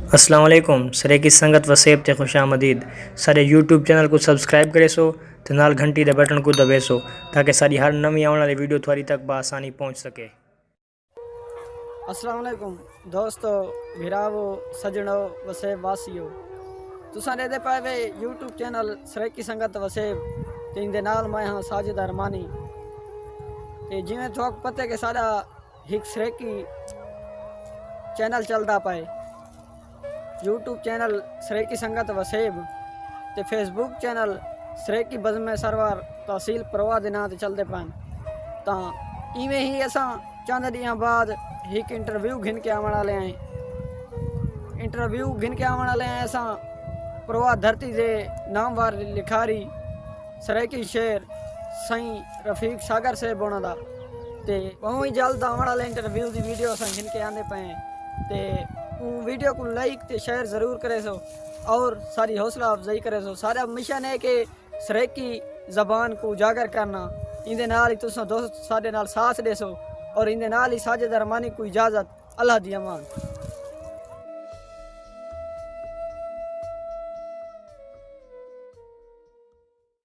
अस्सलाम वालेकुम सरे की संगत वसेब ते खुशामदीद। सारे यूट्यूब चैनल को सब्सक्राइब करे सो ते नाल घंटी दे बटन को दबे सो ताकि सारी हर नवी आने वाली वीडियो थोड़ी तक बआसानी पहुंच सके। अस्सलाम वालेकुम दोस्तों, भिरावो, सजणो, वसेब वासियो। तुसां दे पाए वे यूट्यूब चैनल सरेकी संगत वसेब ते इंदे नाल मैं हाँ साजिद अरमानी। ते जिवें थोक पते के साडा हिक सरेकी चैनल चलदा पाए, यूट्यूब चैनल सरेकी संगत वसेब ते फेसबुक चैनल सरेकी बज़्म सरवर तहसील परवाह दे नां ते चलदे पान। तां इवें ही असां चंद ॾींहं बाद एक इंटरव्यू घिन के आवन वाले हैं। इंटरव्यू घिन के आवन वाले हैं असां परवाह धरती जे नामवार लिखारी सरेकी शेर साईं रफीक सागर से बोना दा ते बहुत ही जल्द आवन वाले इंटरव्यू की वीडियो असां घिन के आंदे पे ते वीडियो को लाइक ते शेयर ज़रूर करे सो और सारी हौसला अफजाई करे सो। सारा मिशन है कि सरेकी ज़बान को उजागर करना। इंदे नाल ही तुसां दोस्त साडे नाल साथ दे सो और इंदे नाल ही साजिद अरमानी को इजाज़त। अल्लाह दी अमान।